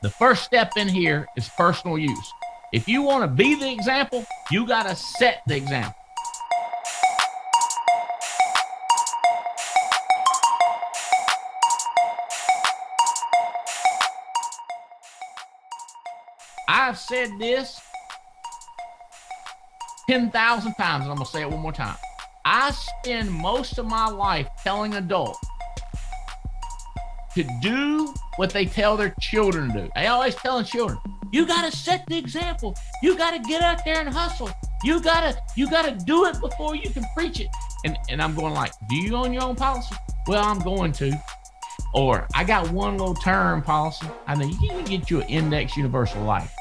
The first step in here is personal use. If you want to be the example, you got to set the example. I've said this 10,000 times, and I'm going to say it one more time. I spend most of my life telling adults to do what they tell their children to do. I always telling children, you got to set the example. You got to get out there and hustle. You got to do it before you can preach it. And I'm going like, do you own your own policy? Well, I'm going to. Or I got one little term policy. I mean, you need to get you an index universal life.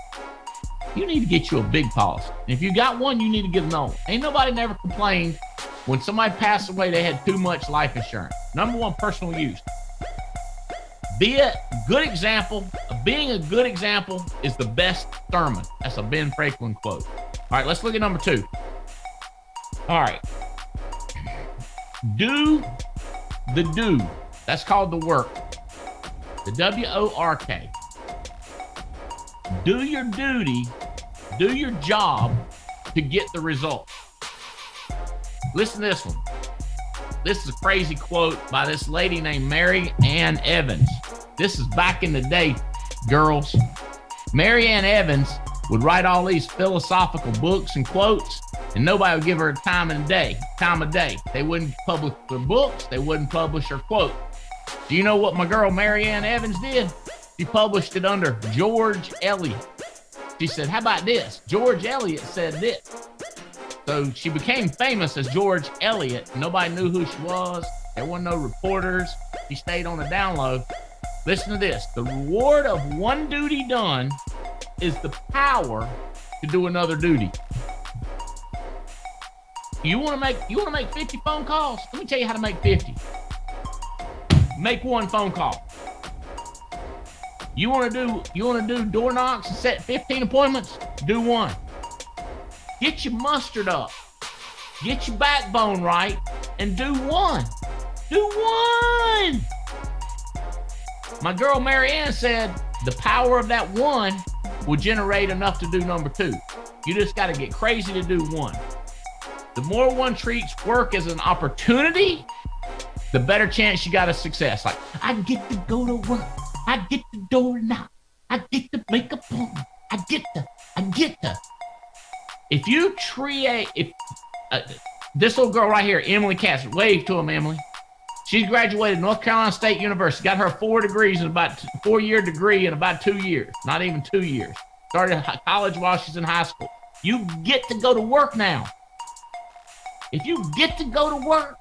You need to get you a big policy. And if you got one, you need to get another one. Ain't nobody never complained when somebody passed away, they had too much life insurance. Number one, personal use. Be a good example. Being a good example is the best sermon. That's a Ben Franklin quote. All right, let's look at number 2. All right. Do the do. That's called the work. The W-O-R-K. Do your duty, do your job to get the result. Listen to this one. This is a crazy quote by this lady named Mary Ann Evans. This is back in the day, girls. Mary Ann Evans would write all these philosophical books and quotes, and nobody would give her a time of day. They wouldn't publish her books. They wouldn't publish her quote. Do you know what my girl Mary Ann Evans did? She published it under George Eliot. She said, how about this? George Eliot said this. So she became famous as George Eliot. Nobody knew who she was. There weren't no reporters. She stayed on the down low. Listen to this. The reward of one duty done is the power to do another duty. You want to make 50 phone calls? Let me tell you how to make 50. Make one phone call. You want to do door knocks and set 15 appointments? Do one. Get your mustard up. Get your backbone right and do one. Do one. My girl Mary Ann said the power of that one will generate enough to do number 2. You just got to get crazy to do one. The more one treats work as an opportunity, the better chance you got of success. Like, I get to go to work. I get to door knock. I get to make appointment. I get to. If you this little girl right here, Emily Cass, wave to him, Emily. She's graduated North Carolina State University, got her 4-year degree in about 2 years, not even 2 years. Started college while she's in high school. You get to go to work now. If you get to go to work,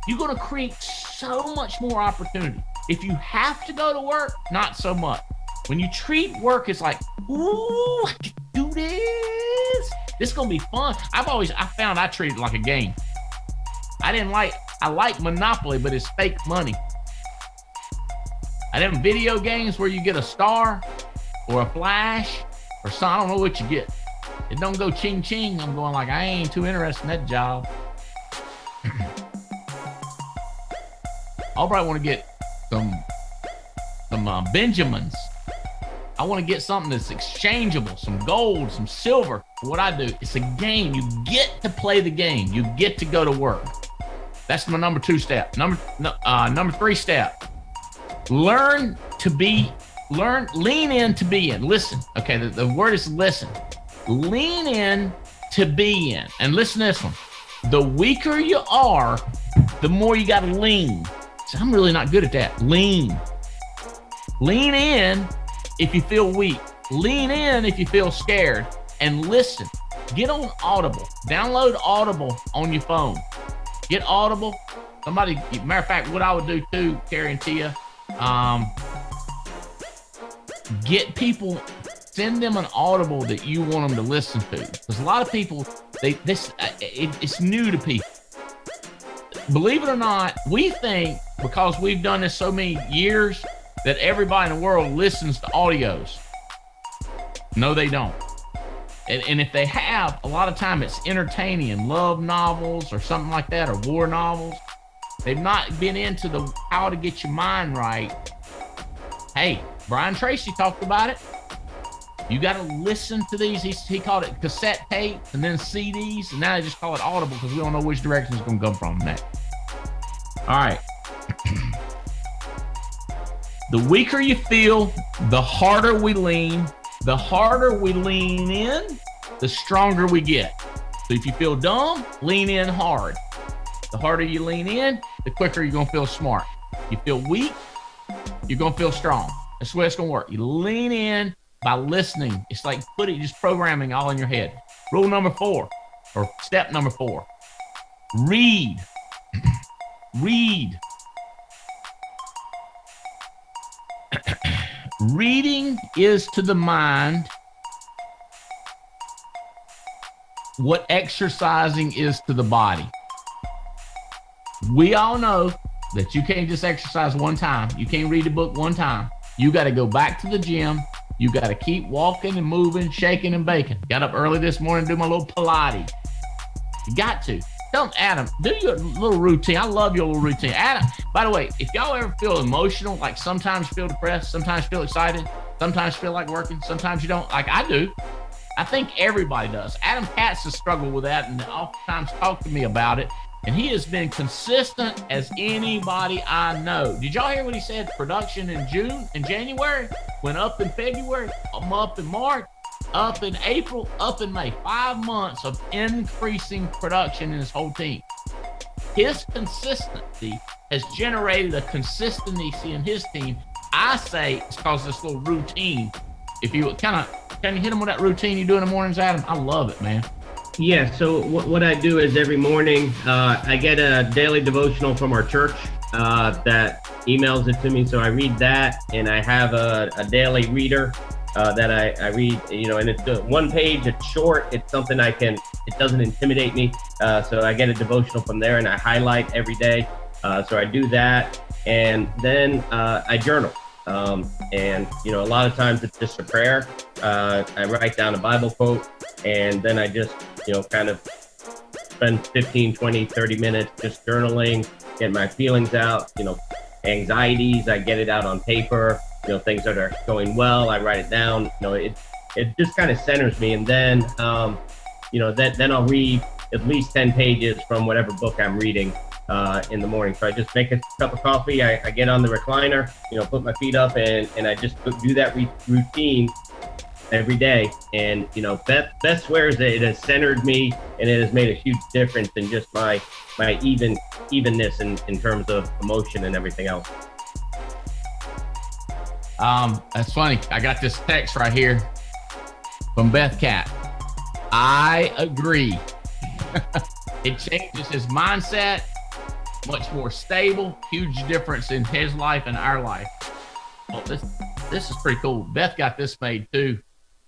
you're going to create so much more opportunity. If you have to go to work, not so much. When you treat work as like, ooh, I can do this. This is going to be fun. I found I treat it like a game. I like Monopoly, but it's fake money. And them video games where you get a star or a flash or something, I don't know what you get. It don't go ching ching. I'm going like, I ain't too interested in that job. Albright want to get some Benjamins. I want to get something that's exchangeable, some gold, some silver. What I do, it's a game. You get to play the game. You get to go to work. That's my number 2 step. Number 3 step. Lean in to be in. Listen. Okay, the word is listen. Lean in to be in. And listen to this one. The weaker you are, the more you got to lean. So I'm really not good at that. Lean in if you feel weak. Lean in if you feel scared. And listen. Get on Audible. Download Audible on your phone. Get Audible. Matter of fact, what I would do too, Terry and Tia, get people, send them an Audible that you want them to listen to. Because a lot of people, it's new to people. Believe it or not, we think because we've done this so many years that everybody in the world listens to audios. No, they don't. And if they have, a lot of time it's entertaining, love novels or something like that, or war novels. They've not been into the how to get your mind right. Hey, Brian Tracy talked about it. You got to listen to these. He called it cassette tape and then CDs, and now they just call it Audible because we don't know which direction it's going to come from next. All right. The weaker you feel, the harder we lean. The harder we lean in, the stronger we get. So if you feel dumb, lean in hard. The harder you lean in, the quicker you're going to feel smart. You feel weak, you're going to feel strong. That's the way it's going to work. You lean in by listening. It's like just programming all in your head. Rule number 4, or step number 4, read. Read. Reading is to the mind what exercising is to the body. We all know that you can't just exercise one time. You can't read a book one time. You got to go back to the gym. You got to keep walking and moving, shaking and baking. Got up early this morning to do my little Pilates. You got to. Tell them, Adam, do your little routine. I love your little routine. Adam, by the way, if y'all ever feel emotional, like sometimes feel depressed, sometimes feel excited, sometimes feel like working, sometimes you don't, like I do. I think everybody does. Adam Katz has struggled with that and oftentimes talked to me about it. And he has been consistent as anybody I know. Did y'all hear what he said? Production in January, went up in February, up in March, up in April, up in May. 5 months of increasing production in his whole team. His consistency has generated a consistency in his team. I say it's because of this little routine. If you can you hit him with that routine you do in the mornings, Adam? I love it, man. Yeah, so what I do is every morning I get a daily devotional from our church that emails it to me. So I read that, and I have a daily reader that I read, and it's one page, it's short, it's something it doesn't intimidate me. So I get a devotional from there and I highlight every day. So I do that, and then I journal. And a lot of times it's just a prayer. I write down a Bible quote, and then I just, kind of spend 15, 20, 30 minutes just journaling, get my feelings out, anxieties, I get it out on paper, things that are going well, I write it down, it just kind of centers me. And then, then I'll read at least 10 pages from whatever book I'm reading in the morning. So I just make a cup of coffee, I get on the recliner, put my feet up, and I just do that routine every day. And Beth swears that it has centered me, and it has made a huge difference in just my evenness in terms of emotion and everything else. That's funny. I got this text right here from Beth Cat. I agree. It changes his mindset, much more stable, huge difference in his life and our life. Well, this is pretty cool. Beth got this made too.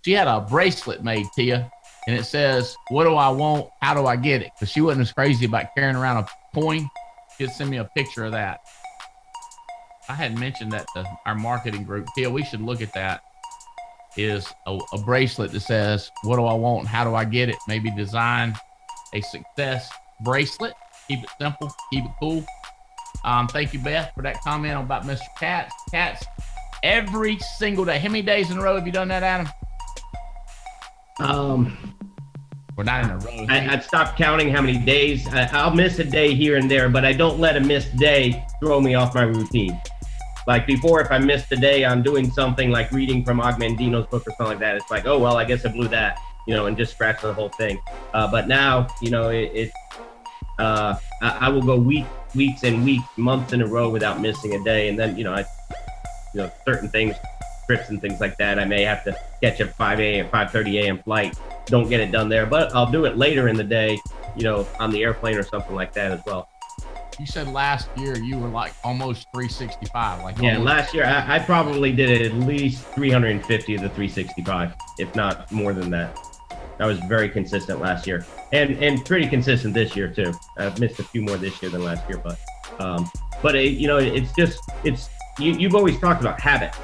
She had a bracelet made, Tia, and it says, "What do I want? How do I get it?" Because she wasn't as crazy about carrying around a coin. She'd send me a picture of that. I had mentioned that to our marketing group. Tia, we should look at that. Is a bracelet that says, "What do I want? How do I get it?" Maybe design a success bracelet. Keep it simple, keep it cool. Thank you, Beth, for that comment about Mr. Katz. Every single day. How many days in a row have you done that, Adam? We're not in a row. I've stopped counting how many days. I'll miss a day here and there, but I don't let a missed day throw me off my routine. Like before, if I missed a day on doing something like reading from Og Mandino's book or something like that, it's like, oh, well, I guess I blew that, and just scratch the whole thing. But now, I will go weeks and weeks, months in a row without missing a day. And then, certain things, trips and things like that, I may have to catch a 5:30 a.m. flight. Don't get it done there, but I'll do it later in the day, on the airplane or something like that as well. You said last year you were like almost 365. Yeah, last year I probably did it at least 350 of the 365, if not more than that. I was very consistent last year, and pretty consistent this year too. I've missed a few more this year than last year, but you've always talked about habit.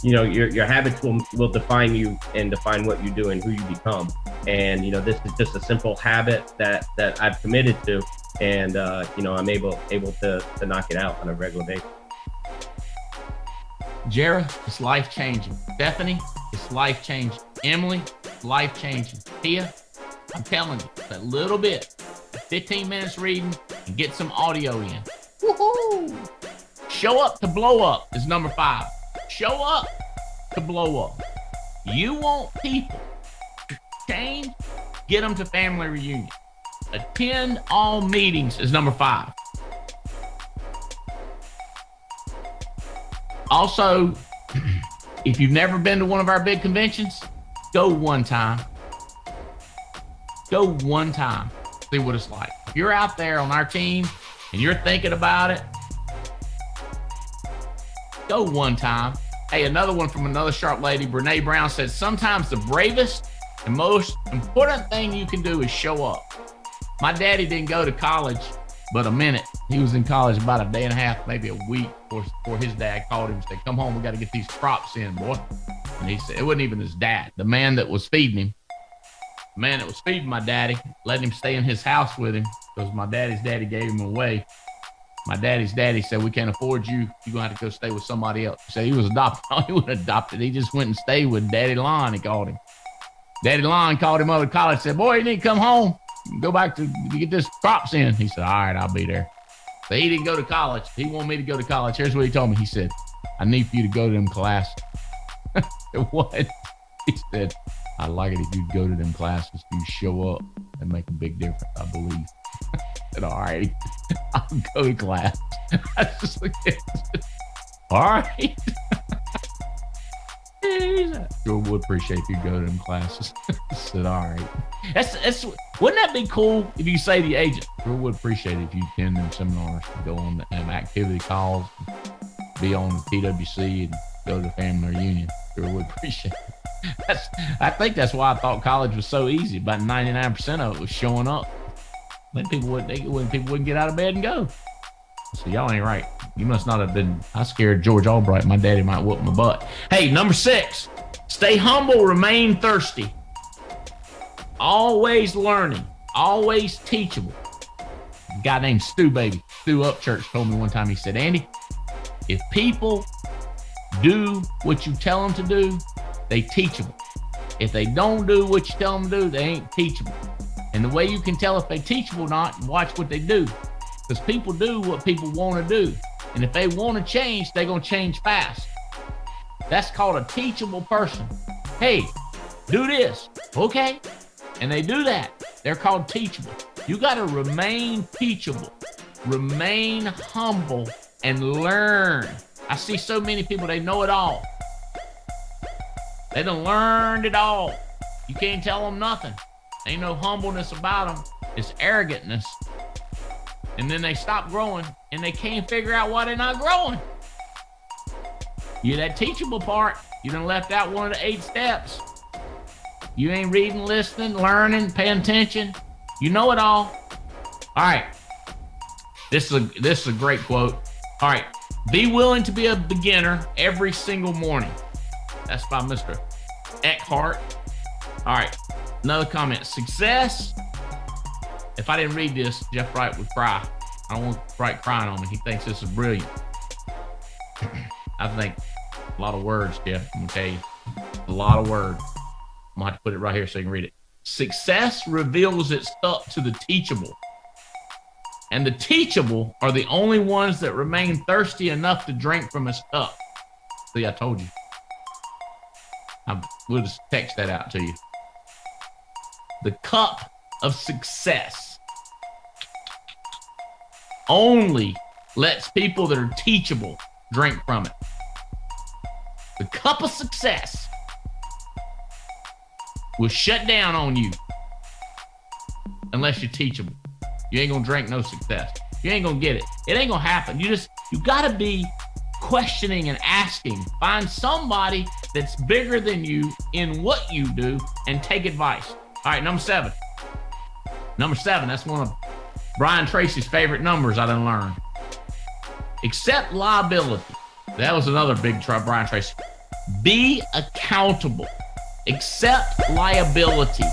Your habits will define you and define what you do and who you become. And this is just a simple habit that I've committed to, and I'm able to knock it out on a regular basis. Jara, it's life-changing. Stephanie, it's life-changing. Emily, it's life-changing. Tia, I'm telling you, that little bit, 15 minutes reading, and get some audio in. Woohoo! Show up to blow up is number 5. Show up to blow up. You want people to change, get them to family reunion. Attend all meetings is number 5. Also, if you've never been to one of our big conventions, go one time. Go one time. See what it's like. If you're out there on our team and you're thinking about it, go one time. Hey, another one from another sharp lady, Brene Brown, said, sometimes the bravest and most important thing you can do is show up. My daddy didn't go to college but a minute. He was in college about a day and a half, maybe a week, before his dad called him and said, come home, we got to get these crops in, boy. And he said, it wasn't even his dad. The man that was feeding him, the man that was feeding my daddy, let him stay in his house with him because my daddy's daddy gave him away. My daddy's daddy said, we can't afford you. You're going to have to go stay with somebody else. He said he was adopted. No, he wasn't adopted. He just went and stayed with Daddy Lon, he called him. Daddy Lon called him over to college, said, boy, you need to come home. Go back to get this crops in. He said, all right, I'll be there. But he didn't go to college. He wanted me to go to college. Here's what he told me. He said, I need for you to go to them classes. What? He said, I'd like it if you'd go to them classes. You show up and make a big difference, I believe. I said, all right, I'll go to class. I just looked at it. All right. Sure would appreciate if you go to them classes. I said, all right. That's wouldn't that be cool if you say to the agent, sure would appreciate it if you attend them seminars, go on them activity calls, be on the TWC and go to the family reunion. Sure would appreciate it. I think that's why I thought college was so easy. About 99% of it was showing up. When people wouldn't get out of bed and go. So y'all ain't right. You must not have been. I scared George Albright. My daddy might whoop my butt. Hey, number 6, stay humble, remain thirsty. Always learning, always teachable. A guy named Stu Upchurch told me one time, he said, Andy, if people do what you tell them to do, they teachable. If they don't do what you tell them to do, they ain't teachable. And the way you can tell if they teachable or not, watch what they do. Because people do what people want to do. And if they want to change, they're going to change fast. That's called a teachable person. Hey, do this. Okay. And they do that. They're called teachable. You got to remain teachable, remain humble, and learn. I see so many people, they know it all. They done learned it all. You can't tell them nothing. Ain't no humbleness about them. It's arrogantness. And then they stop growing and they can't figure out why they're not growing. You're that teachable part. You done left out one of the 8 steps. You ain't reading, listening, learning, paying attention. You know it all. All right. This is a great quote. All right. Be willing to be a beginner every single morning. That's by Mr. Eckhart. All right. Another comment. Success. If I didn't read this, Jeff Wright would cry. I don't want Wright crying on me. He thinks this is brilliant. I think a lot of words, Jeff. I'm going to tell you. A lot of words. I'm going to have to put it right here so you can read it. Success reveals itself to the teachable. And the teachable are the only ones that remain thirsty enough to drink from its cup. See, I told you. We'll just text that out to you. The cup of success only lets people that are teachable drink from it. The cup of success will shut down on you unless you're teachable. You ain't gonna drink no success. You ain't gonna get it. It ain't gonna happen. You gotta be questioning and asking. Find somebody that's bigger than you in what you do and take advice. All right, number 7. Number 7, that's one of Brian Tracy's favorite numbers I done learned. Accept liability. That was another big Brian Tracy. Be accountable. Accept liability.